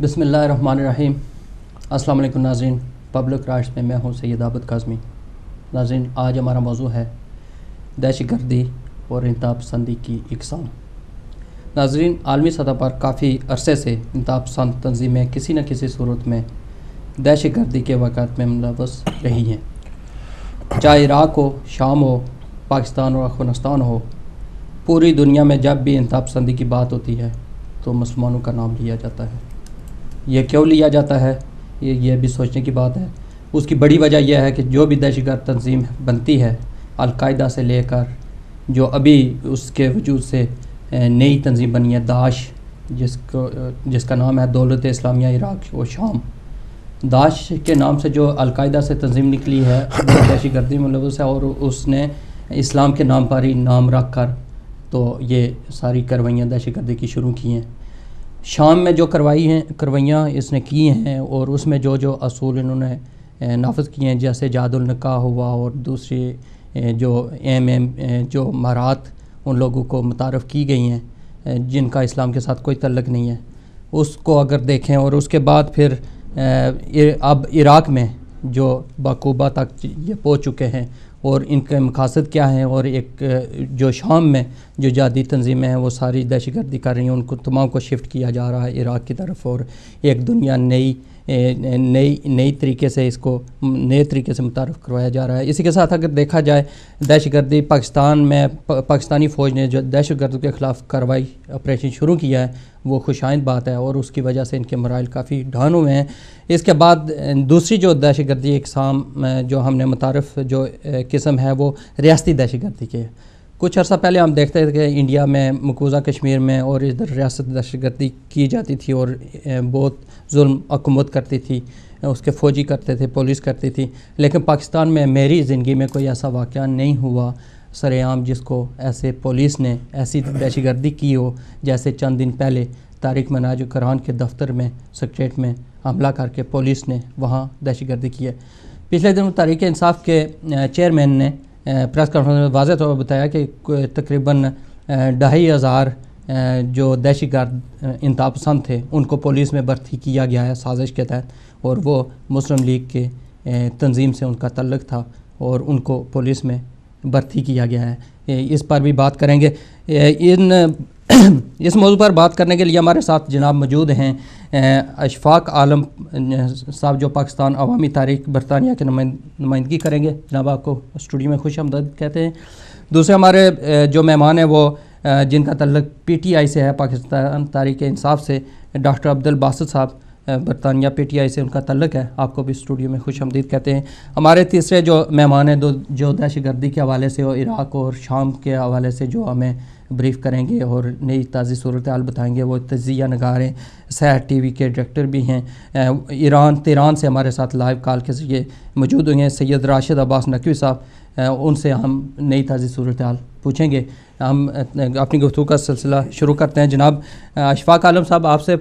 بسم اللہ الرحمن الرحیم۔ السلام علیکم ناظرین، پبلک رائٹس میں میں ہوں سید عابد کاظمی۔ ناظرین، آج ہمارا موضوع ہے دہشت گردی اور انتہا پسندی کی اقسام۔ ناظرین، عالمی سطح پر کافی عرصے سے انتہا پسند تنظیمیں کسی نہ کسی صورت میں دہشت گردی کے واقعات میں ملوث رہی ہیں، چاہے عراق ہو، شام ہو، پاکستان اور افغانستان ہو۔ پوری دنیا میں جب بھی انتہا پسندی کی بات ہوتی ہے تو مسلمانوں کا نام لیا جاتا ہے۔ یہ کیوں لیا جاتا ہے، یہ بھی سوچنے کی بات ہے۔ اس کی بڑی وجہ یہ ہے کہ جو بھی دہشت گرد تنظیم بنتی ہے، القاعدہ سے لے کر جو ابھی اس کے وجود سے نئی تنظیم بنی ہے داعش، جس کا نام ہے دولت اسلامیہ عراق و شام۔ داعش کے نام سے جو القاعدہ سے تنظیم نکلی ہے وہ دہشت گردی میں ملوث ہے، اور اس نے اسلام کے نام پر ہی نام رکھ کر تو یہ ساری کروائیاں دہشت گردی کی شروع کی ہیں۔ شام میں جو کروائیاں اس نے کی ہیں، اور اس میں جو اصول انہوں نے نافذ کیے ہیں، جیسے جہاد النکاح ہوا، اور دوسری جو جو مہارات ان لوگوں کو متعارف کی گئی ہیں جن کا اسلام کے ساتھ کوئی تعلق نہیں ہے، اس کو اگر دیکھیں، اور اس کے بعد پھر اب عراق میں جو باقوبہ تک یہ پہنچ چکے ہیں، اور ان کے مقاصد کیا ہیں، اور ایک جو شام میں جو جہادی تنظیمیں ہیں وہ ساری دہشت گردی کر رہی ہیں، ان کو تمام کو شفٹ کیا جا رہا ہے عراق کی طرف، اور ایک دنیا نئی طریقے سے اس کو نئے طریقے سے متعارف کروایا جا رہا ہے۔ اسی کے ساتھ اگر دیکھا جائے دہشت گردی پاکستانی فوج نے جو دہشت گردوں کے خلاف کارروائی آپریشن شروع کیا ہے وہ خوشائند بات ہے، اور اس کی وجہ سے ان کے مراحل کافی ڈھان ہوئے ہیں۔ اس کے بعد دوسری جو دہشت گردی اقسام جو ہم نے متعارف جو قسم ہے وہ ریاستی دہشت گردی کے ہے۔ کچھ عرصہ پہلے ہم دیکھتے تھے کہ انڈیا میں مقبوضہ کشمیر میں اور ادھر ریاست دہشت گردی کی جاتی تھی، اور بہت ظلم حکومت کرتی تھی، اس کے فوجی کرتے تھے، پولیس کرتی تھی۔ لیکن پاکستان میں میری زندگی میں کوئی ایسا واقعہ نہیں ہوا سر عام جس کو ایسے پولیس نے ایسی دہشت گردی کی ہو، جیسے چند دن پہلے طارق مناج قرآن کے دفتر میں سیکریٹریٹ میں حملہ کر کے پولیس نے وہاں دہشت گردی کی ہے۔ پچھلے دنوں تحریک انصاف کے چیئرمین نے پریس کانفرنس میں واضح طور پر بتایا کہ تقریباً 2500 جو دہشت گرد انتہا پسند تھے ان کو پولیس میں بھرتی کیا گیا ہے سازش کے تحت، اور وہ مسلم لیگ کے تنظیم سے ان کا تعلق تھا، اور ان کو پولیس میں بھرتی کیا گیا ہے۔ اس پر بھی بات کریں گے۔ اس موضوع پر بات کرنے کے لیے ہمارے ساتھ جناب موجود ہیں اشفاق عالم صاحب، جو پاکستان عوامی تحریک برطانیہ کے نمائندگی کریں گے۔ جناب آپ کو اسٹوڈیو میں خوش آمدید کہتے ہیں۔ دوسرے ہمارے جو مہمان ہیں وہ جن کا تعلق پی ٹی آئی سے ہے، پاکستان تحریک انصاف سے، ڈاکٹر عبدالباسط صاحب، برطانیہ پی ٹی آئی سے ان کا تعلق ہے، آپ کو بھی اسٹوڈیو میں خوش آمدید کہتے ہیں۔ ہمارے تیسرے جو مہمان ہیں جو دہشت گردی کے حوالے سے اور عراق اور شام کے حوالے سے جو ہمیں بریف کریں گے اور نئی تازی صورتحال بتائیں گے، وہ تجزیہ نگار ہیں، سحر ٹی وی کے ڈائریکٹر بھی ہیں، تیران سے ہمارے ساتھ لائیو کال کے ذریعے موجود ہوئے ہیں سید راشد عباس نقوی صاحب، ان سے ہم نئی تازی صورتحال پوچھیں گے۔ ہم اپنی گفتگو کا سلسلہ شروع کرتے ہیں۔ جناب اشفاق عالم صاحب، آپ سے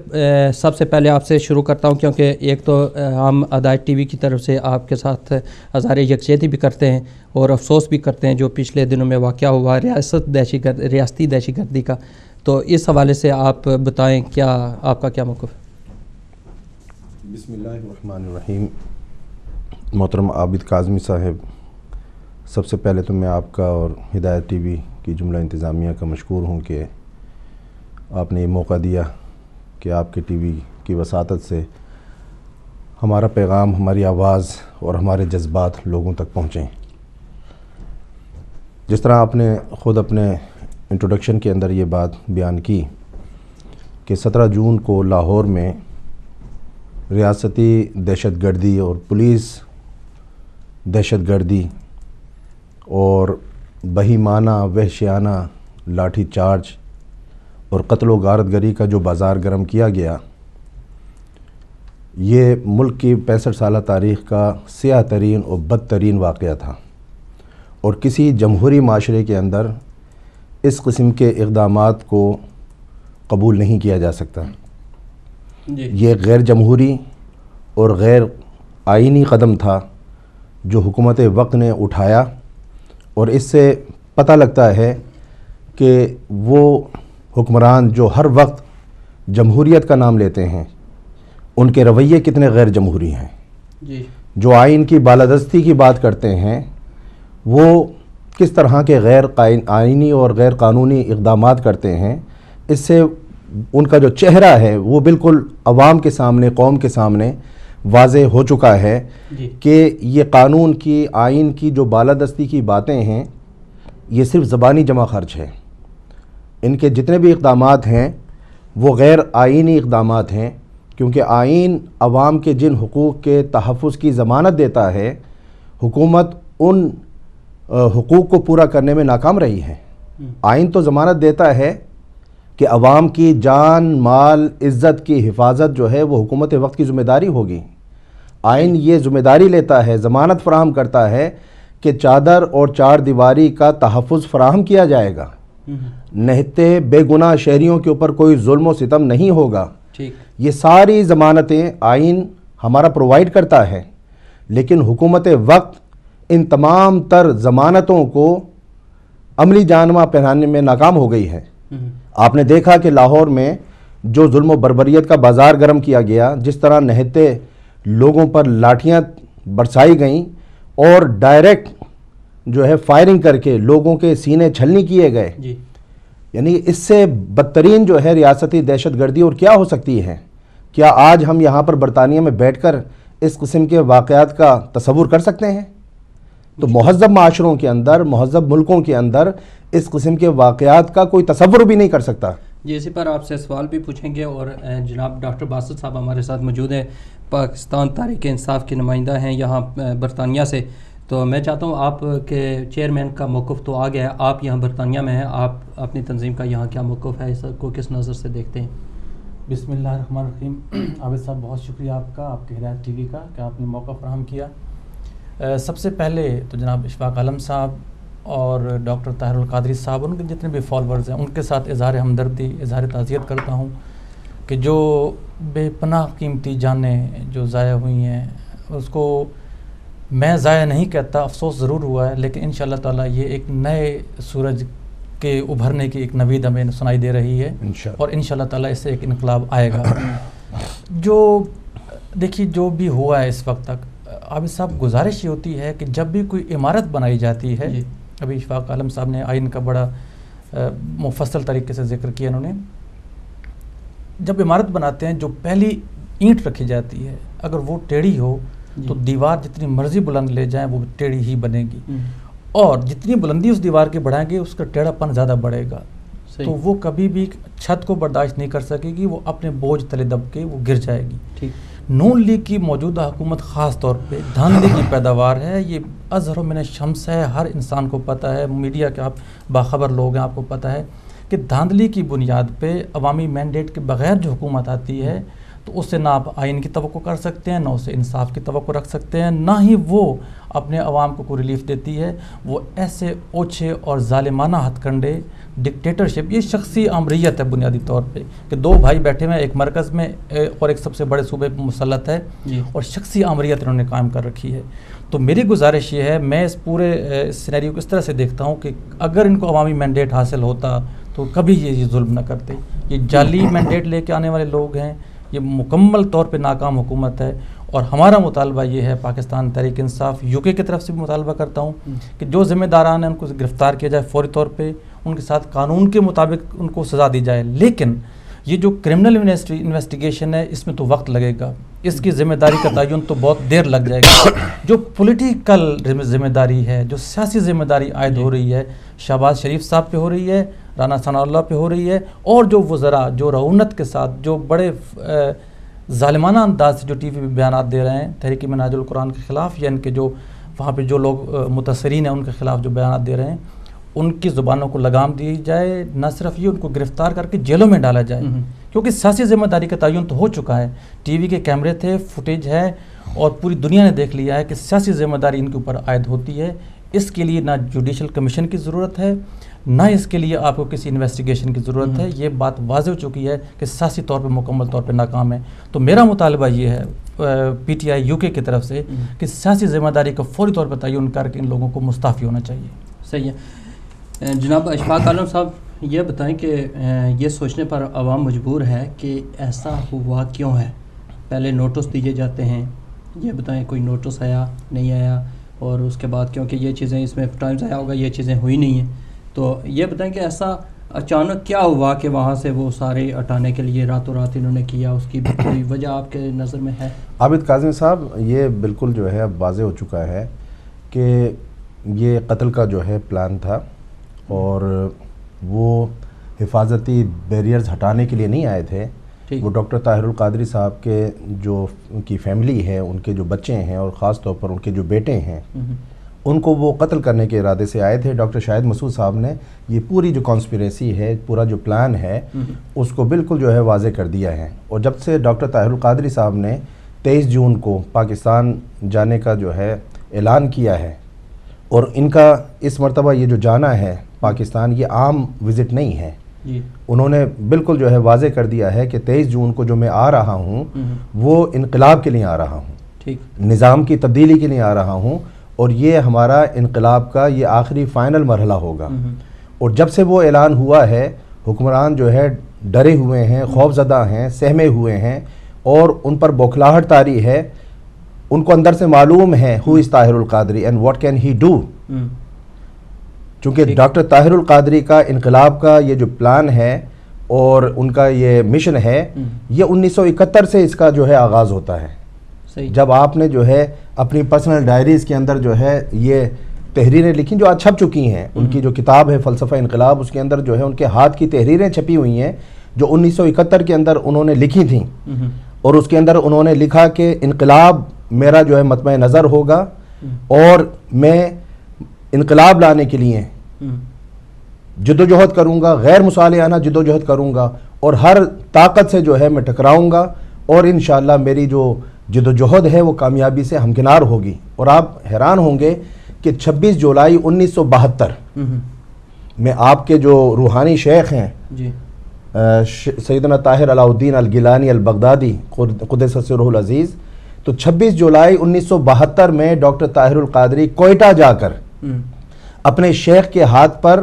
سب سے پہلے آپ سے شروع کرتا ہوں، کیونکہ ایک تو ہم ہدایت ٹی وی کی طرف سے آپ کے ساتھ اظہار یکجہتی بھی کرتے ہیں اور افسوس بھی کرتے ہیں جو پچھلے دنوں میں واقعہ ہوا ریاستی دہشت گردی کا، تو اس حوالے سے آپ بتائیں آپ کا کیا موقف ہے؟ بسم اللہ الرحمن الرحیم۔ محترم عابد کاظمی صاحب، سب سے پہلے تو میں آپ کا اور ہدایت ٹی وی کی جملہ انتظامیہ کا مشکور ہوں کہ آپ نے یہ موقع دیا کہ آپ کے ٹی وی کی وساطت سے ہمارا پیغام، ہماری آواز اور ہمارے جذبات لوگوں تک پہنچیں۔ جس طرح آپ نے خود اپنے انٹروڈکشن کے اندر یہ بات بیان کی کہ 17 جون کو لاہور میں ریاستی دہشت گردی اور پولیس دہشت گردی اور بہیمانہ وحشیانہ لاٹھی چارج اور قتل و غارت گری کا جو بازار گرم کیا گیا، یہ ملک کی 65 سالہ تاریخ کا سیاہ ترین اور بدترین واقعہ تھا، اور کسی جمہوری معاشرے کے اندر اس قسم کے اقدامات کو قبول نہیں کیا جا سکتا۔ یہ غیر جمہوری اور غیر آئینی قدم تھا جو حکومت وقت نے اٹھایا، اور اس سے پتہ لگتا ہے کہ وہ حکمران جو ہر وقت جمہوریت کا نام لیتے ہیں ان کے رویے کتنے غیر جمہوری ہیں. جی. جو آئین کی بالادستی کی بات کرتے ہیں وہ کس طرح کے غیر آئینی اور غیر قانونی اقدامات کرتے ہیں. اس سے ان کا جو چہرہ ہے وہ بالکل عوام کے سامنے، قوم کے سامنے واضح ہو چکا ہے کہ یہ قانون کی، آئین کی جو بالادستی کی باتیں ہیں یہ صرف زبانی جمع خرچ ہے. ان کے جتنے بھی اقدامات ہیں وہ غیر آئینی اقدامات ہیں، کیونکہ آئین عوام کے جن حقوق کے تحفظ کی ضمانت دیتا ہے، حکومت ان حقوق کو پورا کرنے میں ناکام رہی ہے. آئین تو ضمانت دیتا ہے کہ عوام کی جان، مال، عزت کی حفاظت جو ہے وہ حکومت وقت کی ذمہ داری ہوگی. آئین یہ ذمہ داری لیتا ہے، ضمانت فراہم کرتا ہے کہ چادر اور چار دیواری کا تحفظ فراہم کیا جائے گا، نہتے بے گناہ شہریوں کے اوپر کوئی ظلم و ستم نہیں ہوگا. یہ ساری ضمانتیں آئین ہمارا پرووائیڈ کرتا ہے، لیکن حکومت وقت ان تمام تر ضمانتوں کو عملی جانمہ پہنانے میں ناکام ہو گئی ہے. آپ نے دیکھا کہ لاہور میں جو ظلم و بربریت کا بازار گرم کیا گیا، جس طرح نہتے لوگوں پر لاٹھیاں برسائی گئیں اور ڈائریکٹ جو ہے فائرنگ کر کے لوگوں کے سینے چھلنی کیے گئے. یعنی اس سے بدترین جو ہے ریاستی دہشت گردی اور کیا ہو سکتی ہے؟ کیا آج ہم یہاں پر برطانیہ میں بیٹھ کر اس قسم کے واقعات کا تصور کر سکتے ہیں؟ تو مہذب معاشروں کے اندر، مہذب ملکوں کے اندر اس قسم کے واقعات کا کوئی تصور بھی نہیں کر سکتا. جی، اسی پر آپ سے سوال بھی پوچھیں گے، اور جناب ڈاکٹر باسط صاحب ہمارے ساتھ موجود ہیں، پاکستان تحریک انصاف کے نمائندہ ہیں یہاں برطانیہ سے. تو میں چاہتا ہوں آپ کے چیئرمین کا موقف تو آ گیا ہے، آپ یہاں برطانیہ میں ہیں، آپ اپنی تنظیم کا یہاں کیا موقف ہے، اس کو کس نظر سے دیکھتے ہیں؟ بسم اللہ الرحمن الرحیم. عابد صاحب بہت شکریہ آپ کا، آپ کے ہدایت ٹی وی کا، کہ آپ نے موقع فراہم کیا. سب سے پہلے تو جناب اشفاق عالم صاحب اور ڈاکٹر طاہر القادری صاحب، ان کے جتنے بھی فالورز ہیں، ان کے ساتھ اظہار ہمدردی، اظہار تعزیت کرتا ہوں کہ جو بے پناہ قیمتی جانیں جو ضائع ہوئی ہیں، اس کو میں ضائع نہیں کہتا، افسوس ضرور ہوا ہے، لیکن انشاءاللہ تعالیٰ یہ ایک نئے سورج کے ابھرنے کی ایک نوید ہمیں سنائی دے رہی ہے، اور انشاءاللہ تعالیٰ اس سے ایک انقلاب آئے گا. جو دیکھیے جو بھی ہوا ہے اس وقت تک، عابد صاحب گزارش یہ ہوتی ہے کہ جب بھی کوئی عمارت بنائی جاتی ہے، ابھی اشفاق عالم صاحب نے آئین کا بڑا مفصل طریقے سے ذکر کیا انہوں نے، جب عمارت بناتے ہیں جو پہلی اینٹ رکھی جاتی ہے اگر وہ ٹیڑھی ہو تو دیوار جتنی مرضی بلند لے جائیں وہ ٹیڑھی ہی بنے گی، اور جتنی بلندی اس دیوار کی بڑھائیں گے اس کا ٹیڑھا پن زیادہ بڑھے گا، تو وہ کبھی بھی چھت کو برداشت نہیں کر سکے گی، وہ اپنے بوجھ تلے دب کے وہ گر جائے گی. نون لیگ کی موجودہ حکومت خاص طور پہ دھاندلی کی پیداوار ہے، یہ اظہر من الشمس ہے، ہر انسان کو پتہ ہے، میڈیا کے آپ باخبر لوگ ہیں، آپ کو پتہ ہے کہ دھاندلی کی بنیاد پہ عوامی مینڈیٹ کے بغیر جو حکومت آتی ہے تو اس سے نہ آپ آئین کی توقع کر سکتے ہیں، نہ اسے انصاف کی توقع رکھ سکتے ہیں، نہ ہی وہ اپنے عوام کو کوئی ریلیف دیتی ہے. وہ ایسے اوچھے اور ظالمانہ ہتھ کنڈے، ڈکٹیٹرشپ، یہ شخصی آمریت ہے بنیادی طور پہ، کہ دو بھائی بیٹھے ہوئے ایک مرکز میں اور ایک سب سے بڑے صوبے پہ مسلط ہے، اور شخصی آمریت انہوں نے قائم کر رکھی ہے. تو میری گزارش یہ ہے، میں اس پورے سینیریو کو اس طرح سے دیکھتا ہوں کہ اگر ان کو عوامی مینڈیٹ حاصل ہوتا تو کبھی یہ ظلم نہ کرتے. یہ جعلی مینڈیٹ لے کے آنے والے لوگ ہیں، یہ مکمل طور پہ ناکام حکومت ہے، اور ہمارا مطالبہ یہ ہے، پاکستان تحریک انصاف یوکے کی طرف سے بھی مطالبہ کرتا ہوں کہ جو ذمہ داران ہیں ان کو گرفتار کیا جائے فوری طور پہ، ان کے ساتھ قانون کے مطابق ان کو سزا دی جائے. لیکن یہ جو کرمنل انویسٹیگیشن ہے اس میں تو وقت لگے گا، اس کی ذمہ داری کا تعین تو بہت دیر لگ جائے گا. جو پولیٹیکل ذمہ داری ہے، جو سیاسی ذمہ داری عائد ہو رہی ہے، شہباز شریف صاحب پہ ہو رہی ہے، رانا ثناء اللہ پہ ہو رہی ہے، اور جو وزراء جو رعونت کے ساتھ جو بڑے ظالمانہ انداز سے جو ٹی وی پہ بیانات دے رہے ہیں تحریک منہاج القرآن کے خلاف، یا ان کے جو وہاں پہ جو لوگ متاثرین ہیں ان کے خلاف جو بیانات دے رہے ہیں، ان کی زبانوں کو لگام دی جائے. نہ صرف یہ، ان کو گرفتار کر کے جیلوں میں ڈالا جائے، کیونکہ سیاسی ذمہ داری کا تعین تو ہو چکا ہے. ٹی وی کے کیمرے تھے، فوٹیج ہے، اور پوری دنیا نے دیکھ لیا ہے کہ سیاسی ذمہ داری ان کے اوپر عائد ہوتی ہے. اس کے لیے نہ جوڈیشل کمیشن کی ضرورت ہے، نہ اس کے لیے آپ کو کسی انویسٹیگیشن کی ضرورت ہے. یہ بات واضح ہو چکی ہے کہ سیاسی طور پہ مکمل طور پہ ناکام ہے. تو میرا مطالبہ یہ ہے پی ٹی آئی یو کے کی طرف سے کہ سیاسی ذمہ داری کا فوری طور پہ تعین کر کے ان لوگوں کو مستعفی ہونا چاہیے. صحیح ہے. جناب اشفاق عالم صاحب یہ بتائیں کہ یہ سوچنے پر عوام مجبور ہے کہ ایسا ہوا کیوں ہے؟ پہلے نوٹس دیے جاتے ہیں، یہ بتائیں کوئی نوٹس آیا نہیں آیا؟ اور اس کے بعد کیونکہ یہ چیزیں اس میں ٹائم ضائع ہوگا، یہ چیزیں ہوئی نہیں ہیں، تو یہ بتائیں کہ ایسا اچانک کیا ہوا کہ وہاں سے وہ سارے ہٹانے کے لیے راتوں رات انہوں نے کیا؟ اس کی کوئی وجہ آپ کے نظر میں ہے؟ عابد کاظمی صاحب، یہ بالکل جو ہے اب واضح ہو چکا ہے کہ یہ قتل کا جو ہے پلان تھا، اور وہ حفاظتی بیریئرز ہٹانے کے لیے نہیں آئے تھے. وہ ڈاکٹر طاہر القادری صاحب کے جو ان کی فیملی ہے، ان کے جو بچے ہیں اور خاص طور پر ان کے جو بیٹے ہیں، ان کو وہ قتل کرنے کے ارادے سے آئے تھے. ڈاکٹر شاہد مسعود صاحب نے یہ پوری جو کانسپیریسی ہے، پورا جو پلان ہے، اس کو بالکل جو ہے واضح کر دیا ہے. اور جب سے ڈاکٹر طاہر القادری صاحب نے 23 جون کو پاکستان جانے کا جو ہے اعلان کیا ہے، اور ان کا اس مرتبہ یہ جو جانا ہے پاکستان، یہ عام وزٹ نہیں ہے. انہوں نے بالکل جو ہے واضح کر دیا ہے کہ 23 جون کو جو میں آ رہا ہوں وہ انقلاب کے لیے آ رہا ہوں، نظام کی تبدیلی کے لیے آ رہا ہوں، اور یہ ہمارا انقلاب کا یہ آخری فائنل مرحلہ ہوگا. اور جب سے وہ اعلان ہوا ہے، حکمران جو ہے ڈرے ہوئے ہیں، خوف زدہ ہیں، سہمے ہوئے ہیں، اور ان پر بوکھلاہٹ طاری ہے. ان کو اندر سے معلوم ہے who is Tahir ul-Qadri and what can he do. چونکہ ڈاکٹر طاہر القادری کا انقلاب کا یہ جو پلان ہے اور ان کا یہ مشن ہے، یہ 1971 سے اس کا جو ہے آغاز ہوتا ہے. جب آپ نے جو ہے اپنی پرسنل ڈائریز کے اندر جو ہے یہ تحریریں لکھی جو آج چھپ چکی ہیں، ان کی جو کتاب ہے فلسفہ انقلاب، اس کے اندر جو ہے ان کے ہاتھ کی تحریریں چھپی ہوئی ہیں جو 1971 کے اندر انہوں نے لکھی تھیں. اور اس کے اندر انہوں نے لکھا کہ انقلاب میرا جو ہے مطمع نظر ہوگا، اور میں انقلاب لانے کے لیے جدوجہد کروں گا، غیر مصالحانہ جدوجہد کروں گا، اور ہر طاقت سے جو ہے میں ٹکراؤں گا، اور انشاءاللہ میری جو جدوجہد ہے وہ کامیابی سے ہمکنار ہوگی. اور آپ حیران ہوں گے کہ 26 جولائی 1972 میں آپ کے جو روحانی شیخ ہیں سیدنا طاہر علاء الدین الگیلانی البغدادی قدس سرہ العزیز، تو 26 جولائی 1972 میں ڈاکٹر طاہر القادری کوئٹہ جا کر اپنے شیخ کے ہاتھ پر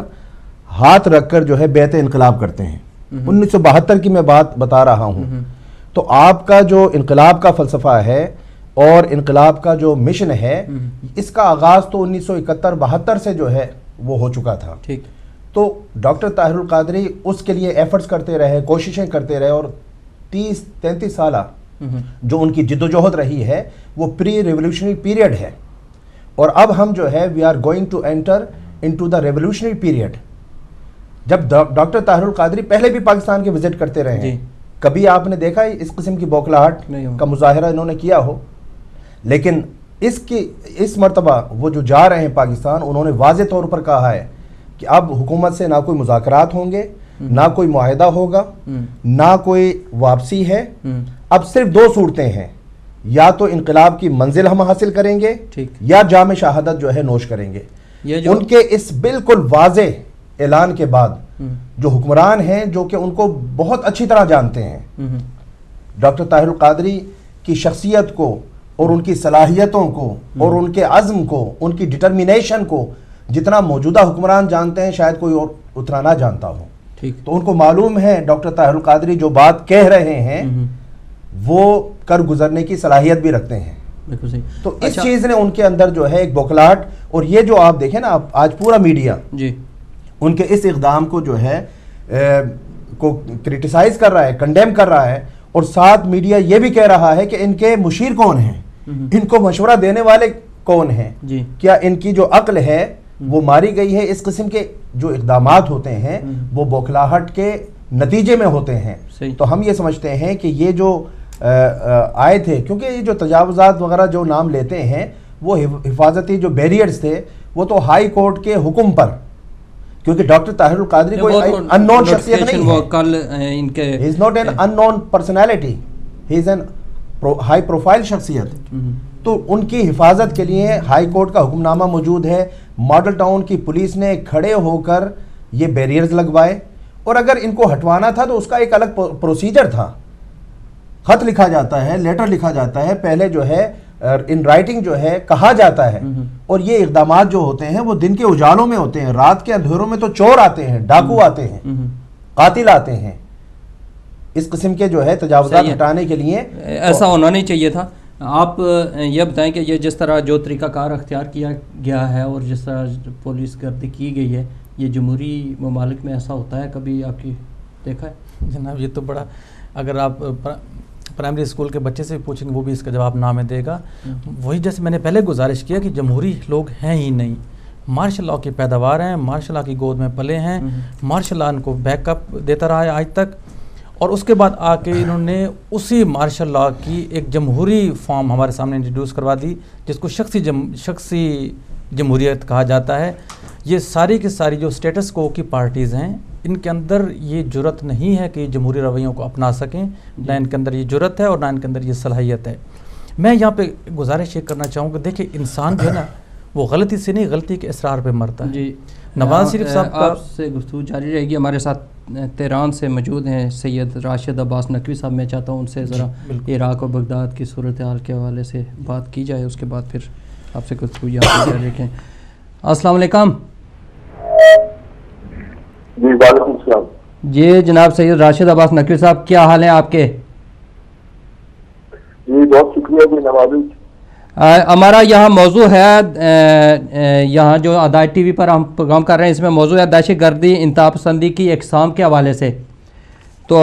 ہاتھ رکھ کر جو ہے بیعت انقلاب کرتے ہیں. 1972 کی میں بات بتا رہا ہوں. تو آپ کا جو انقلاب کا فلسفہ ہے اور انقلاب کا جو مشن ہے، اس کا آغاز تو 1971-72 سے جو ہے وہ ہو چکا تھا. تو ڈاکٹر طاہر القادری اس کے لیے ایفرٹس کرتے رہے، کوششیں کرتے رہے، اور 30-33 سالہ جو ان کی جدوجہد رہی ہے وہ پری ریولوشنری پیریڈ ہے. اور اب ہم جو ہے we are going to enter into the revolutionary period. جب ڈاکٹر طاہر القادری پہلے بھی پاکستان کے وزٹ کرتے رہے ہیں، کبھی آپ نے دیکھا اس قسم کی بوکھلاہٹ کا مظاہرہ انہوں نے کیا ہو؟ لیکن اس مرتبہ وہ جو جا رہے ہیں پاکستان، انہوں نے واضح طور پر کہا ہے کہ اب حکومت سے نہ کوئی مذاکرات ہوں گے، نہ کوئی معاہدہ ہوگا، نہ کوئی واپسی ہے. اب صرف 2 صورتیں ہیں، یا تو انقلاب کی منزل ہم حاصل کریں گے، یا جام شہادت جو ہے نوش کریں گے. ان کے اس بالکل واضح اعلان کے بعد جو حکمران ہیں، جو کہ ان کو بہت اچھی طرح جانتے ہیں، ڈاکٹر طاہر القادری کی شخصیت کو اور ان کی صلاحیتوں کو اور ان کے عزم کو، ان کی ڈٹرمینیشن کو جتنا موجودہ حکمران جانتے ہیں شاید کوئی اور اتنا نہ جانتا ہو. تو ان کو معلوم ہے ڈاکٹر طاہر القادری جو بات کہہ رہے ہیں وہ کر گزرنے کی صلاحیت بھی رکھتے ہیں. تو اس چیز نے ان کے اندر جو ہے ایک بوکھلاہٹ، اور یہ جو آپ دیکھیں نا آج پورا میڈیا ان کے اس اقدام کو جو ہے کو کرٹیسائز کر رہا ہے، کنڈیم کر رہا ہے، اور ساتھ میڈیا یہ بھی کہہ رہا ہے کہ ان کے مشیر کون ہیں، ان کو مشورہ دینے والے کون ہیں، کیا ان کی جو عقل ہے وہ ماری گئی ہے؟ اس قسم کے جو اقدامات ہوتے ہیں وہ بوکھلاہٹ کے نتیجے میں ہوتے ہیں. تو ہم یہ سمجھتے ہیں کہ یہ جو آئے تھے، کیونکہ یہ جو تجاوزات وغیرہ جو نام لیتے ہیں وہ حفاظتی جو بیریئرز تھے وہ تو ہائی کورٹ کے حکم پر، کیونکہ ڈاکٹر طاہر القادری کوئی ان نون شخصیت نہیں ہے. He is not an unknown personality, he is an high profile شخصیت. تو ان کی حفاظت کے لیے ہائی کورٹ کا حکم نامہ موجود ہے. ماڈل ٹاؤن کی پولیس نے کھڑے ہو کر یہ بیریئرز لگوائے، اور اگر ان کو ہٹوانا تھا تو اس کا ایک الگ پروسیجر تھا. خط لکھا جاتا ہے، لیٹر لکھا جاتا ہے، پہلے جو ہے ان رائٹنگ جو ہے کہا جاتا ہے. اور یہ اقدامات جو ہوتے ہیں وہ دن کے اجالوں میں ہوتے ہیں، رات کے اندھیروں میں تو چور آتے ہیں، ڈاکو آتے ہیں، قاتل آتے ہیں. اس قسم کے جو ہے تجاوزات ہٹانے کے لیے ایسا ہونا نہیں چاہیے تھا. آپ یہ بتائیں کہ یہ جس طرح جو طریقہ کار اختیار کیا گیا ہے اور جس طرح پولیس گردی کی گئی ہے، یہ جمہوری ممالک میں ایسا ہوتا ہے کبھی آپ کی دیکھا ہے؟ جناب یہ تو بڑا، اگر آپ پرائمری اسکول کے بچے سے پوچھیں گے وہ بھی اس کا جواب نہ میں دے گا. وہی جیسے میں نے پہلے گزارش کیا کہ جمہوری لوگ ہیں ہی نہیں، مارشل لاء کی پیداوار ہیں، مارشل لاء کی گود میں پلے ہیں، مارشل لاء ان کو بیک اپ دیتا رہا ہے آج تک، اور اس کے بعد آ کے انہوں نے اسی مارشل لاء کی ایک جمہوری فارم ہمارے سامنے انٹروڈیوس کروا دی جس کو شخصی جمہوریت کہا جاتا ہے. یہ ساری کی ساری جو اسٹیٹس کو کی پارٹیز ہیں، ان کے اندر یہ جرت نہیں ہے کہ یہ جمہوری رویوں کو اپنا سکیں، نہ ان کے اندر یہ جرت ہے اور نہ ان کے اندر یہ صلاحیت ہے. میں یہاں پہ گزارش یہ کرنا چاہوں کہ دیکھیں انسان جو ہے نا وہ غلطی سے نہیں، غلطی کے اصرار پہ مرتا ہے. جی نواز شریف صاحب کا آپ سے گفتگو جاری رہے گی. ہمارے ساتھ تہران سے موجود ہیں سید راشد عباس نقوی صاحب. میں چاہتا ہوں ان سے ذرا عراق اور بغداد کی صورتحال کے حوالے سے بات کی جائے، اس کے بعد پھر آپ سے گفتگو یہاں جاری رکھیں. السلام علیکم. جی وعلیکم السلام. جی جناب سید راشد عباس نقوی صاحب، کیا حال ہیں آپ کے؟ جی بہت شکریہ جی نوازی. ہمارا یہاں موضوع ہے، یہاں جو عدالت ٹی وی پر ہم پروگرام کر رہے ہیں، اس میں موضوع ہے دہشت گردی انتہا پسندی کی اقسام کے حوالے سے. تو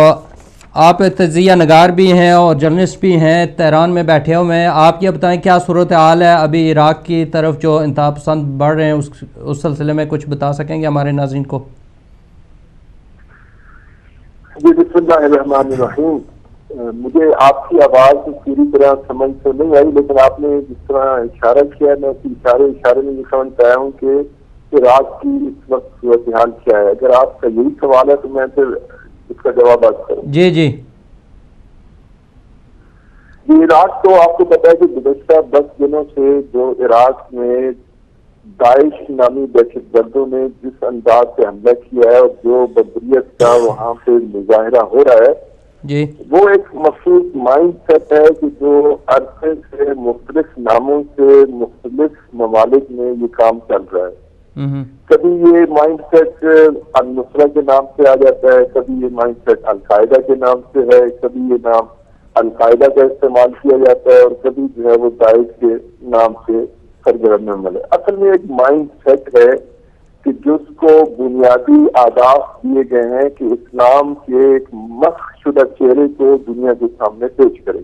آپ تجزیہ نگار بھی ہیں اور جرنلسٹ بھی ہیں، تہران میں بیٹھے ہوئے ہیں. آپ یہ بتائیں کیا صورتحال ہے ابھی عراق کی طرف جو انتہا پسند بڑھ رہے ہیں، اس سلسلے میں کچھ بتا سکیں گے ہمارے ناظرین کو؟ جی بسم اللہ الرحمن الرحیم. مجھے آپ کی آواز پوری طرح سمجھ تو نہیں آئی، لیکن آپ نے جس طرح اشارہ کیا میں اسی اشارے میں یہ سمجھ پایا ہوں کہ عراق کی اس وقت صورتحال کیا ہے. اگر آپ کا یہی سوال ہے تو میں پھر اس کا جواب آج کروں. جی جی جی عراق تو آپ کو پتا ہے کہ گزشتہ 10 دنوں سے جو عراق میں داعش نامی دہشت گردوں نے جس انداز سے حملہ کیا ہے اور جو بربریت کا وہاں پہ مظاہرہ ہو رہا ہے، جی وہ ایک مخصوص مائنڈ سیٹ ہے کہ جو عرصے سے مختلف ناموں سے مختلف ممالک میں یہ کام چل رہا ہے. کبھی یہ مائنڈ سیٹ النصرہ کے نام سے آ جاتا ہے، کبھی یہ مائنڈ سیٹ القاعدہ کے نام سے ہے، کبھی یہ نام القاعدہ کا استعمال کیا جاتا ہے، اور کبھی جو ہے وہ داعش کے نام سے سرگرم میں عمل ہے. اصل میں ایک مائنڈ سیٹ ہے کہ جس کو بنیادی آداب دیے گئے ہیں کہ اسلام کے ایک مسخ شدہ چہرے کو دنیا کے سامنے پیش کرے.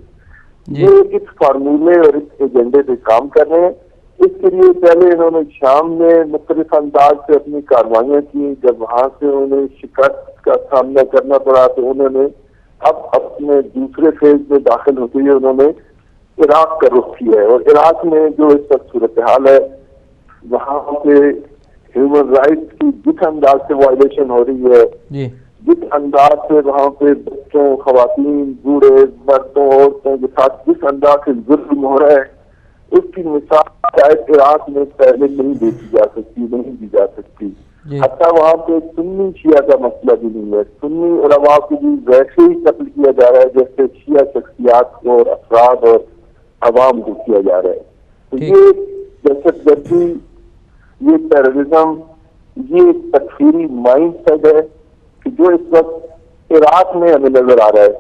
یہ اس فارمولے اور اس ایجنڈے پہ کام کر رہے ہیں. اس کے لیے پہلے انہوں نے شام میں مختلف انداز سے اپنی کاروائیاں کی. جب وہاں سے انہیں شکست کا سامنا کرنا پڑا تو انہوں نے اب اپنے دوسرے فیز میں داخل ہوتے ہوئے انہوں نے عراق کا رخ کیا ہے. اور عراق میں جو اس وقت صورتحال ہے، وہاں پہ ہیومن رائٹس کی جس انداز سے وائلیشن ہو رہی ہے، جس انداز سے وہاں پہ بچوں، خواتین، بوڑھے، مردوں، عورتوں کے ساتھ جس انداز سے ظلم ہو رہا ہے، اس کی مثال شاید عراق میں پہلے نہیں دیکھی جا سکتی، نہیں دی جا سکتی. حتیٰ وہاں پہ سنی شیعہ کا مسئلہ بھی نہیں ہے. سنی علماء کو بھی ویسے ہی قتل کیا جا رہا ہے جیسے شیعہ شخصیات کو اور افراد اور عوام کو کیا جا رہا ہے. تو یہ دہشت گردی، یہ ٹیررزم، یہ تکفیری مائنڈ سیٹ ہے کہ جو اس وقت عراق میں ہمیں نظر آ رہا ہے.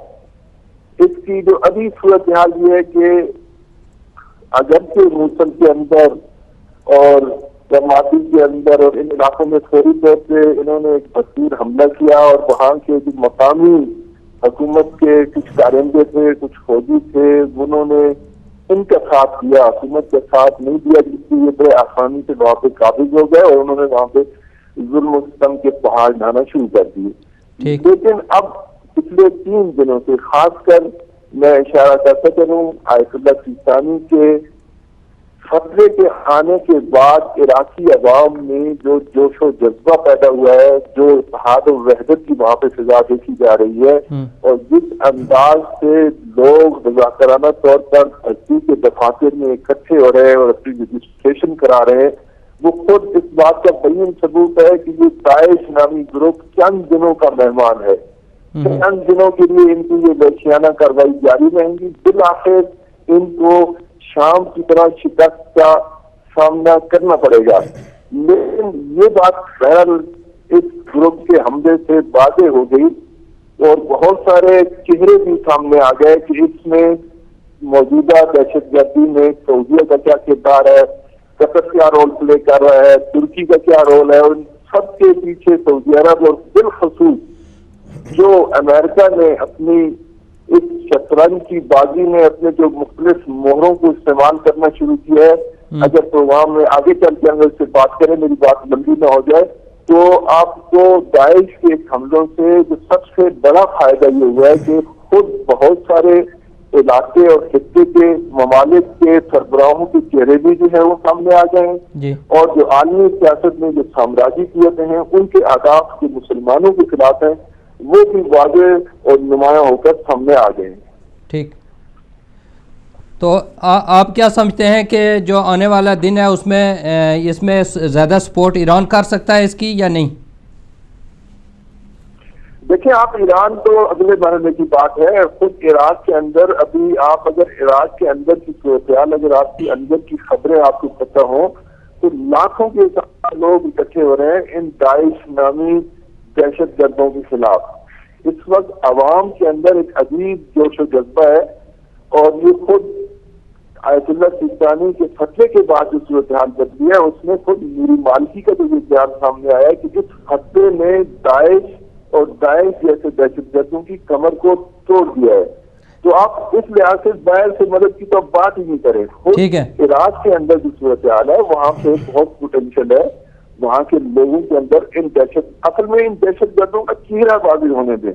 اس کی جو ابھی صورتحال یہ ہے کہ اگرچہ موصل کے اندر اور رمادی کے اندر اور ان علاقوں میں فوری طور پہ انہوں نے ایک بھرپور حملہ کیا، اور وہاں کے جو مقامی حکومت کے کچھ کارندے تھے، کچھ فوجی تھے، انہوں نے ان کا ساتھ دیا، حکومت کا ساتھ نہیں دیا، جس کی یہ بڑے آسانی سے وہاں پہ قابض ہو گئے اور انہوں نے وہاں پہ ظلم و ستم کے پہاڑ ڈھانا شروع کر دیے. لیکن اب پچھلے 3 دنوں سے خاص کر میں اشارہ کرتا چلوں آیت اللہ سیستانی کے فتوے کے آنے کے بعد عراقی عوام میں جو جوش و جذبہ پیدا ہوا ہے، جو اتحاد و وحدت کی وہاں پہ فضا دیکھی جا رہی ہے، اور جس انداز سے لوگ مذاکرانہ طور پر دھرتی کے دفاتر میں اکٹھے ہو رہے ہیں اور اپنی رجسٹریشن کرا رہے ہیں، وہ خود اس بات کا بین ثبوت ہے کہ یہ داعش نامی گروپ چند دنوں کا مہمان ہے. چند دنوں کے لیے ان کی یہ وحشیانہ کارروائی جاری رہیں گی. بالآخر ان کو شام کی طرح شکست کا سامنا کرنا پڑے گا. لیکن یہ بات بہرحال اس گروپ کے حملے سے واضح ہو گئی اور بہت سارے چہرے بھی سامنے آ گئے کہ اس میں موجودہ دہشت گردی میں سعودیہ کا کیا کردار ہے، قطر کیا رول پلے کر رہا ہے، ترکی کا کیا رول ہے، ان سب کے پیچھے سعودی عرب اور بالخصوص جو امریکہ نے اپنی اس شطرنج کی بازی میں اپنے جو مختلف مہروں کو استعمال کرنا شروع کیا ہے. اگر پروگرام میں آگے چل کے اگر اس سے بات کریں، میری بات لمبی نہ ہو جائے، تو آپ کو داعش کے حملوں سے جو سب سے بڑا فائدہ یہ ہوا ہے کہ خود بہت سارے علاقے اور خطے کے ممالک کے سربراہوں کے چہرے بھی جو ہے وہ سامنے آ گئے ہیں، اور جو عالمی سیاست میں جو سامراجی قوتیں ہیں ان کے اہداف جو مسلمانوں کے خلاف ہیں وہ بھی واضح اور نمایاں ہو کر سامنے آ گئے ہیں. ٹھیک، تو آپ کیا سمجھتے ہیں کہ جو آنے والا دن ہے اس میں زیادہ سپورٹ ایران کر سکتا ہے اس کی یا نہیں؟ دیکھیں، آپ ایران تو اگلے مرحلے کی بات ہے. خود عراق کے اندر ابھی آپ اگر عراق کے اندر کی صورتحال، اگر آپ کی اندر کی خبریں آپ کو پتہ ہوں تو لاکھوں کے حساب لوگ اکٹھے ہو رہے ہیں ان داعش نامی دہشت گردوں کے خلاف. اس وقت عوام کے اندر ایک عجیب جوش و جذبہ ہے، اور یہ خود آیت اللہ سیستانی کے فتوے کے بعد جو صورتحال بدلی ہے اس میں خود میری مالکی کا جو بیان سامنے آیا ہے کہ اس فتوے نے داعش اور داعش جیسے دہشت گردوں کی کمر کو توڑ دیا ہے. تو آپ اس لحاظ سے باہر سے مدد کی تو بات ہی نہیں کریں. عراق کے اندر جو صورتحال ہے وہاں پہ بہت پوٹینشیل ہے. وہاں کے لوگوں کے اندر ان دہشت گردوں کا چہرہ واضح ہونے دیں.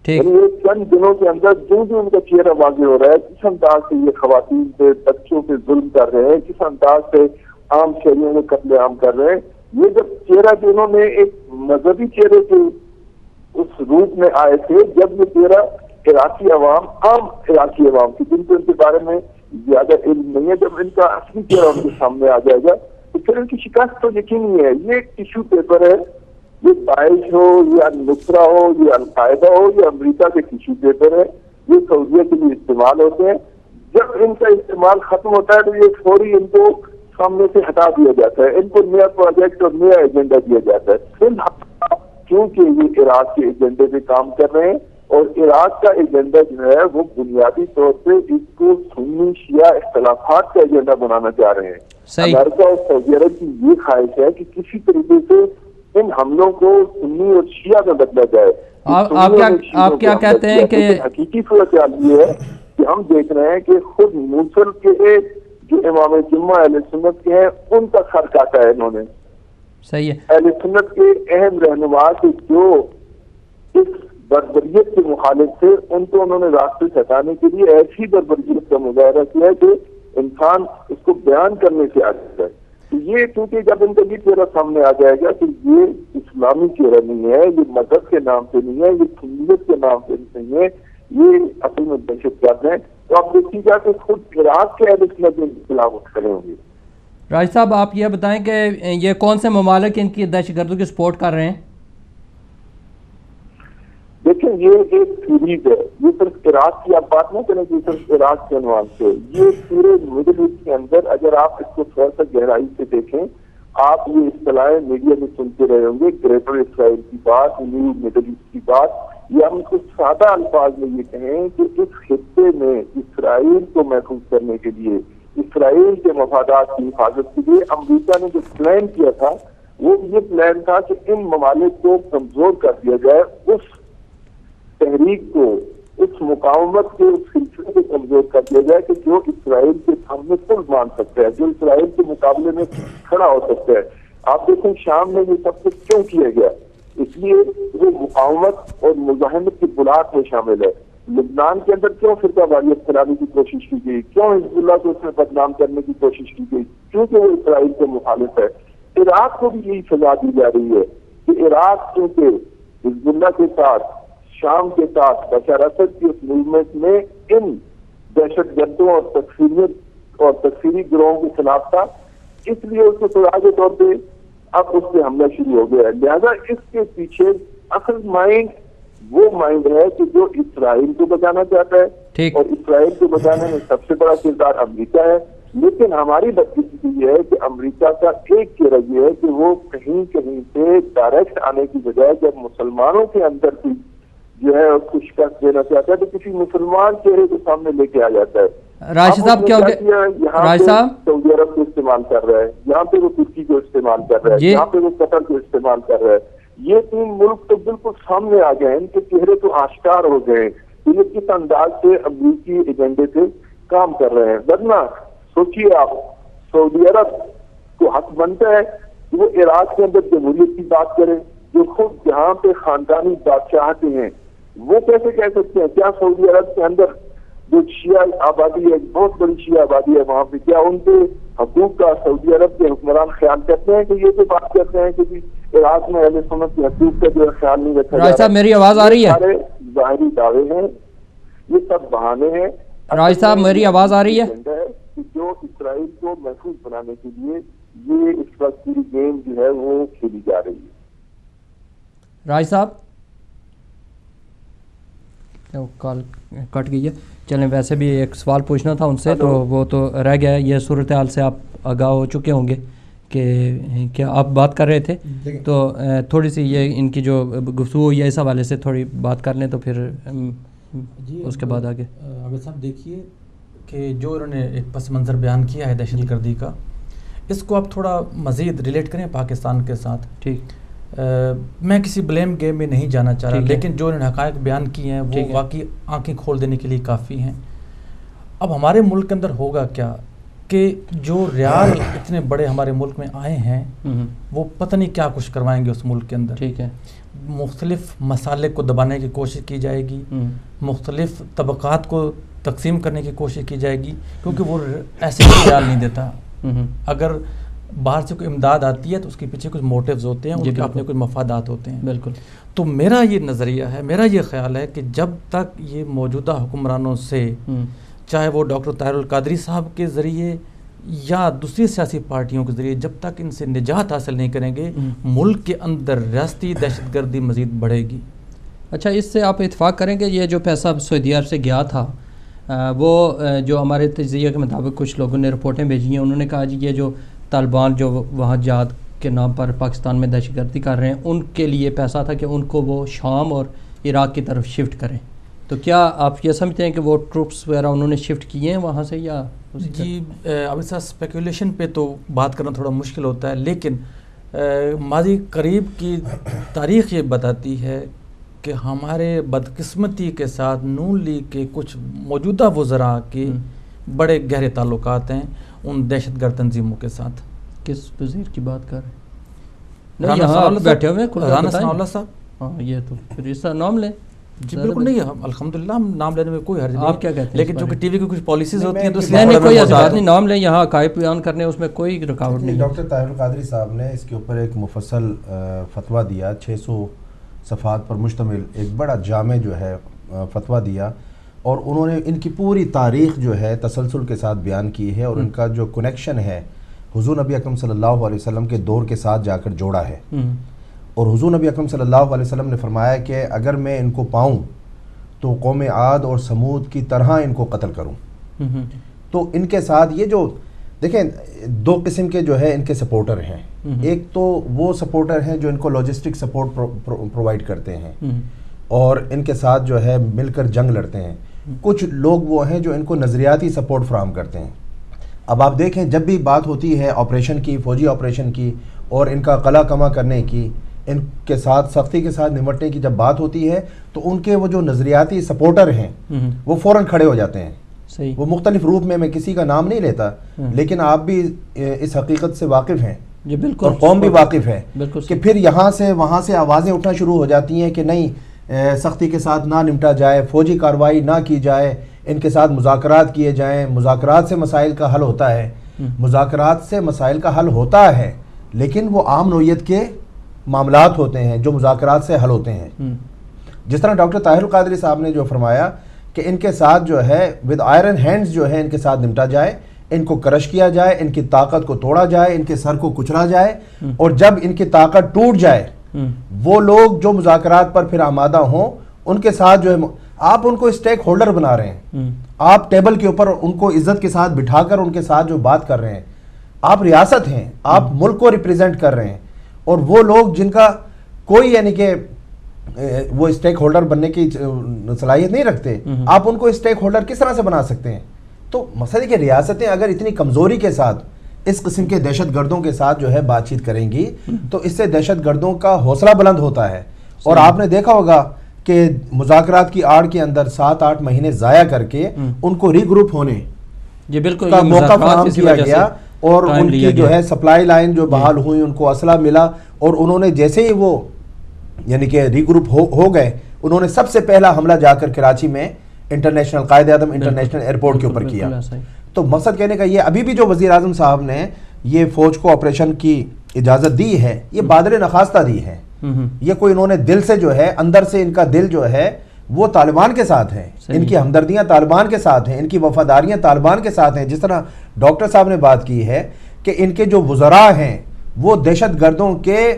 یعنی یہ چند دنوں کے اندر جو ان کا چہرہ واضح ہو رہا ہے، کس انداز سے یہ خواتین پہ، بچوں پہ ظلم کر رہے ہیں، کس انداز سے عام شہریوں میں قتل عام کر رہے ہیں. یہ جب چہرہ جو انہوں نے ایک مذہبی چہرے کے اس روپ میں آئے تھے، جب یہ چہرہ عراقی عوام، عام عراقی عوام کی جن کو ان کے بارے میں زیادہ علم نہیں ہے، جب ان کا اصلی چہرہ ان کے سامنے آ جائے گا تو پھر ان کی شکست تو یقینی ہے. یہ ایک ٹیشو پیپر ہے، یہ داعش ہو یا نصرہ ہو یا القاعدہ ہو یا امریکہ کے ٹیشو پیپر ہے، یہ سعودیہ کے لیے استعمال ہوتے ہیں. جب ان کا استعمال ختم ہوتا ہے تو یہ فوری ان کو سامنے سے ہٹا دیا جاتا ہے، ان کو نیا پروجیکٹ اور نیا ایجنڈا دیا جاتا ہے. پھر کیونکہ یہ عراق کے ایجنڈے پہ کام کر رہے ہیں، اور عراق کا ایجنڈا جو ہے وہ بنیادی طور پہ اس کو سنی شیعہ اختلافات کا ایجنڈا بنانا چاہ رہے ہیں. امریکہ اور سعودی عرب کی یہ خواہش ہے کہ کسی طریقے سے ان حملوں کو سنی اور شیعہ میں بدلا جائے. آپ کیا کہتے ہیں کہ حقیقی صورتحال یہ ہے کہ ہم دیکھ رہے ہیں کہ خود موصل کے جو امام جمعہ اہل سنت کے ہیں ان کا سر کاٹا ہے انہوں نے. صحیح ہے. اہل سنت کے اہم رہنما کے جو اس بربریت کے مخالف تھے ان کو انہوں نے راستے سے ہٹانے کے لیے ایسی بربریت کا مظاہرہ کیا ہے کہ انسان اس کو بیان کرنے سے عاجز ہے. یہ کیونکہ جب ان کا یہ چہرہ سامنے آ جائے گا کہ یہ اسلامی چہرہ نہیں ہے، یہ مذہب کے نام سے نہیں ہے، یہ سنیت کے نام سے نہیں ہے، یہ اصل میں دہشت گرد ہیں، تو آپ دیکھیے گا کہ خود عراق کے اہل سنت کے خلاف کھڑے ہوں گے. راج صاحب، آپ یہ بتائیں کہ یہ کون سے ممالک ان کی دہشت گردوں کی سپورٹ کر رہے ہیں؟ دیکھیں، یہ ایک سیریز ہے. یہ صرف عراق کی آپ بات نہ کریں کہ صرف عراق کے عنوان سے، یہ پورے مڈل ایسٹ کے اندر اگر آپ اس کو تھوڑا سا گہرائی سے دیکھیں، آپ یہ اصطلاحیں میڈیا میں سنتے رہے ہوں گے، گریٹر اسرائیل کی بات، نیو مڈل ایسٹ کی بات. یہ ہم کو سادہ الفاظ میں یہ کہیں کہ اس خطے میں اسرائیل کو محفوظ کرنے کے لیے، اسرائیل کے مفادات کی حفاظت کے لیے امریکہ نے جو پلان کیا تھا وہ یہ پلان تھا کہ ان ممالک کو کمزور کر دیا جائے، اس تحریک کو، اس مقاومت کے اس سلسلے کو کمزور کر دیا جائے کہ جو اسرائیل کے سامنے کل مان سکتا ہے، جو اسرائیل کے مقابلے میں کھڑا ہو سکتا ہے. آپ دیکھیں شام میں یہ سب کچھ کیوں کیا گیا؟ اس لیے وہ مقاومت اور مزاحمت کی بنیاد میں شامل ہے. لبنان کے اندر کیوں فرقہ واریت پھیلانے کی کوشش کی گئی، کیوں حزب اللہ کو اس میں بدنام کرنے کی کوشش کی گئی؟ کیونکہ وہ اسرائیل کے مخالف ہے. عراق کو بھی یہی سزا دی جا رہی ہے کہ عراق کیونکہ حزب اللہ کے ساتھ، شام کے ساتھ بشار اسد کی اس موومنٹ میں ان دہشت گردوں اور تکفیری گروہوں کے خلاف تھا، اس لیے اس کو سزا کے طور پہ اب اس پہ حملہ شروع ہو گیا ہے. لہذا اس کے پیچھے اصل مائنڈ وہ مائنڈ ہے کہ جو اسرائیل کو بچانا چاہتا ہے، اور اسرائیل کو بچانے میں سب سے بڑا کردار امریکہ ہے. لیکن ہماری بدقسمتی یہ ہے کہ امریکہ کا ایک چہرہ یہ ہے کہ وہ کہیں سے ڈائریکٹ آنے کی بجائے جب مسلمانوں کے اندر کی جو ہے اس کو شکست دینا چاہتا ہے تو کسی مسلمان چہرے کے سامنے لے کے آ جاتا ہے. راشد صاحب کیا راشد صاحب سعودی عرب کو استعمال کر رہا ہے, یہاں پہ وہ ترکی کو استعمال کر رہا ہے, یہاں پہ وہ قطر کو استعمال کر رہا ہے. یہ 3 ملک تو بالکل سامنے آ گئے ہیں, ان کے چہرے تو آشکار ہو گئے ہیں کہ یہ کس انداز سے امریکی ایجنڈے سے کام کر رہے ہیں. ورنہ سوچیے آپ, سعودی عرب کو حق بنتا ہے کہ وہ عراق کے اندر جمہوریت کی بات کرے, جو خود جہاں پہ خاندانی بادشاہتے ہیں وہ کیسے کہہ سکتے ہیں؟ کیا سعودی عرب کے اندر جو شیعہ آبادی ہے, بہت بڑی شیعہ آبادی ہے وہاں پہ, کیا ان کے حقوق کا سعودی عرب کے حکمران خیال کرتے ہیں کہ یہ جو بات کرتے ہیں کہ عراق میں اہل سنت کے حقوق کا جو خیال نہیں رکھا راج صاحب میری آواز آ رہی ہے؟ سارے ظاہری دعوے ہیں, یہ سب بہانے ہیں. راج صاحب میری آواز آ رہی ہے؟ جو اسرائیل کو محفوظ بنانے کے لیے یہ اس وقت پوری گیم جو ہے وہ کھیلی جا رہی ہے. راج صاحب کال کٹ گئی ہے. چلیں ویسے بھی ایک سوال پوچھنا تھا ان سے تو وہ تو رہ گیا. یہ صورتحال سے آپ آگاہ ہو چکے ہوں گے کہ کیا آپ بات کر رہے تھے, تو تھوڑی سی یہ ان کی جو گفتگو یا اس حوالے سے تھوڑی بات کر لیں تو پھر اس کے بعد آگے. عابد صاحب دیکھیے کہ جو انہوں نے ایک پس منظر بیان کیا ہے دہشت گردی کا, اس کو آپ تھوڑا مزید ریلیٹ کریں پاکستان کے ساتھ. ٹھیک, میں کسی بلیم گیم میں نہیں جانا چاہ رہا, لیکن جو انہوں نے حقائق بیان کیے ہیں وہ واقعی آنکھیں کھول دینے کے لیے کافی ہیں. اب ہمارے ملک کے اندر ہوگا کیا کہ جو ریال اتنے بڑے ہمارے ملک میں آئے ہیں وہ پتہ نہیں کیا کچھ کروائیں گے اس ملک کے اندر. ٹھیک ہے, مختلف مسالک کو دبانے کی کوشش کی جائے گی, مختلف طبقات کو تقسیم کرنے کی کوشش کی جائے گی, کیونکہ وہ ایسے خیال نہیں دیتا. اگر باہر سے کوئی امداد آتی ہے تو اس کے پیچھے کچھ موٹیوز ہوتے ہیں, ان کے اپنے کچھ مفادات ہوتے ہیں. بالکل. تو میرا یہ نظریہ ہے, میرا یہ خیال ہے کہ جب تک یہ موجودہ حکمرانوں سے, چاہے وہ ڈاکٹر طاہر القادری صاحب کے ذریعے یا دوسری سیاسی پارٹیوں کے ذریعے, جب تک ان سے نجات حاصل نہیں کریں گے ملک کے اندر ریاستی دہشت گردی مزید بڑھے گی. اچھا, اس سے آپ اتفاق کریں کہ یہ جو پیسہ سعودی عرب سے گیا تھا وہ جو ہمارے تجزیے کے مطابق کچھ لوگوں نے رپورٹیں بھیجی ہیں, انہوں نے کہا جی یہ جو طالبان جو وہاں جہاد کے نام پر پاکستان میں دہشت گردی کر رہے ہیں ان کے لیے پیسہ تھا کہ ان کو وہ شام اور عراق کی طرف شفٹ کریں. تو کیا آپ یہ سمجھتے ہیں کہ وہ ٹروپس وغیرہ انہوں نے شفٹ کیے ہیں وہاں سے یا؟ جی اب اس اسپیکولیشن پہ تو بات کرنا تھوڑا مشکل ہوتا ہے, لیکن ماضی قریب کی تاریخ یہ بتاتی ہے کہ ہمارے بدقسمتی کے ساتھ نون لیگ کے کچھ موجودہ وزراء کے بڑے گہرے تعلقات ہیں ان دہشت گرد تنظیموں کے ساتھ. کس وزیر کی بات کر رہے ہیں؟ یہاں بیٹھے ہوئے رانا ثناء اللہ صاحب. ہاں, یہ تو پھر اس کا نام لیں. جی بالکل نہیں, الحمدللہ ہم نام لینے میں کوئی حرج نہیں. آپ کیا کہتے ہیں؟ لیکن چونکہ ٹی وی کی کچھ پالیسیز ہوتی ہیں تو نہیں کوئی ایسی بات نہیں, نام لیں, یہاں عقائد بیان کرنے اس میں کوئی رکاوٹ نہیں. ڈاکٹر طاہر القادری صاحب نے اس کے اوپر ایک مفصل فتویٰ دیا, 600 صفحات پر مشتمل ایک بڑا جامع جو ہے فتویٰ دیا, اور انہوں نے ان کی پوری تاریخ جو ہے تسلسل کے ساتھ بیان کی ہے, اور ان کا جو کنیکشن ہے حضور نبی اکرم صلی اللہ علیہ وسلم کے دور کے ساتھ جا کر جوڑا ہے. اور حضور نبی اکرم صلی اللہ علیہ وسلم نے فرمایا کہ اگر میں ان کو پاؤں تو قوم عاد اور سمود کی طرح ان کو قتل کروں. تو ان کے ساتھ یہ جو دیکھیں 2 قسم کے جو ہے ان کے سپورٹر ہیں. ایک تو وہ سپورٹر ہیں جو ان کو لاجسٹک سپورٹ پرووائڈ کرتے ہیں اور ان کے ساتھ جو ہے مل کر جنگ لڑتے ہیں. کچھ لوگ وہ ہیں جو ان کو نظریاتی سپورٹ فراہم کرتے ہیں. اب آپ دیکھیں جب بھی بات ہوتی ہے آپریشن کی, فوجی آپریشن کی, اور ان کا قلع کما کرنے کی, ان کے ساتھ سختی کے ساتھ نمٹنے کی جب بات ہوتی ہے تو ان کے وہ جو نظریاتی سپورٹر ہیں وہ فوراً کھڑے ہو جاتے ہیں. صحیح. وہ مختلف روپ میں کسی کا نام نہیں لیتا, لیکن آپ بھی اس حقیقت سے واقف ہیں جی بالکل, اور قوم بھی واقف ہے کہ پھر یہاں سے وہاں سے آوازیں اٹھنا شروع ہو جاتی ہیں کہ نہیں سختی کے ساتھ نہ نمٹا جائے, فوجی کارروائی نہ کی جائے, ان کے ساتھ مذاکرات کیے جائیں, مذاکرات سے مسائل کا حل ہوتا ہے. مذاکرات سے مسائل کا حل ہوتا ہے لیکن وہ عام نوعیت کے معاملات ہوتے ہیں جو مذاکرات سے حل ہوتے ہیں. جس طرح ڈاکٹر طاہر القادری صاحب نے جو فرمایا کہ ان کے ساتھ جو ہے ود آئرن ہینڈز جو ہے ان کے ساتھ نمٹا جائے, ان کو کرش کیا جائے, ان کی طاقت کو توڑا جائے, ان کے سر کو کچلا جائے, اور جب ان کی طاقت ٹوٹ جائے وہ لوگ جو مذاکرات پر پھر آمادہ ہوں ان کے ساتھ جو ہے آپ ان کو اسٹیک ہولڈر بنا رہے ہیں. آپ ٹیبل کے اوپر ان کو عزت کے ساتھ بٹھا کر ان کے ساتھ جو بات کر رہے ہیں, آپ ریاست ہیں, آپ ملک کو ریپریزنٹ کر رہے ہیں, اور وہ لوگ جن کا کوئی یعنی کہ وہ اسٹیک ہولڈر بننے کی صلاحیت نہیں رکھتے، آپ ان کو اسٹیک ہولڈر کس طرح سے بنا سکتے ہیں؟ تو مسئلہ کہ ریاستیں اگر اتنی کمزوری کے ساتھ اس قسم کے دہشت گردوں کے ساتھ جو ہے بات چیت کریں گی تو اس سے دہشت گردوں کا حوصلہ بلند ہوتا ہے. اور آپ نے دیکھا ہوگا کہ مذاکرات کی آڑ کے اندر 7-8 مہینے ضائع کر کے ان کو ری گروپ ہونے کا موقع فراہم کیا گیا، اور ان کی جو ہے سپلائی لائن جو بحال ہوئی، ان کو اسلحہ ملا، اور انہوں نے جیسے ہی وہ یعنی کہ ری گروپ ہو گئے، انہوں نے سب سے پہلا حملہ جا کر کراچی میں international Quaid Azam international airport کے اوپر کیا. تو مقصد کہنے کا یہ ابھی بھی جو وزیر اعظم صاحب نے یہ فوج کو آپریشن کی اجازت دی ہے، یہ بادل نخواستہ دی ہے. یہ کوئی انہوں نے دل سے جو ہے، اندر سے ان کا دل جو ہے وہ طالبان کے ساتھ ہے، ان کی ہمدردیاں طالبان کے ساتھ ہیں، ان کی وفاداریاں طالبان کے ساتھ ہیں. جس طرح ڈاکٹر صاحب نے بات کی ہے کہ ان کے جو وزراء ہیں وہ دہشت گردوں کے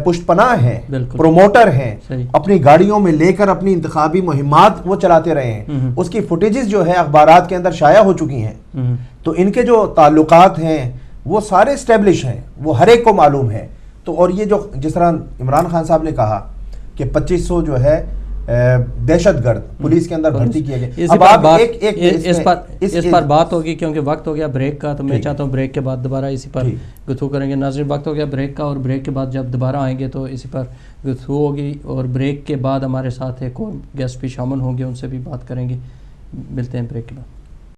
پشت پناہ ہیں، پروموٹر ہیں، اپنی گاڑیوں میں لے کر اپنی انتخابی مہمات وہ چلاتے رہے ہیں. اس کی فوٹیجز جو ہے اخبارات کے اندر شائع ہو چکی ہیں. تو ان کے جو تعلقات ہیں وہ سارے اسٹیبلش ہیں، وہ ہر ایک کو معلوم ہے. تو اور یہ جو جس طرح عمران خان صاحب نے کہا کہ 2500 جو ہے دہشت گرد پولیس کے اندر بھرتی کیے گئے. اس پر بات ہوگی کیونکہ وقت ہو گیا بریک کا، تو میں چاہتا ہوں بریک کے بعد دوبارہ اسی پر گفتگو کریں گے. ناظرین وقت ہو گیا بریک کا، اور بریک کے بعد جب دوبارہ آئیں گے تو اسی پر گفتگو ہوگی، اور بریک کے بعد ہمارے ساتھ ایک اور گیسٹ بھی شامل ہوں گے، ان سے بھی بات کریں گے. ملتے ہیں بریک کے بعد.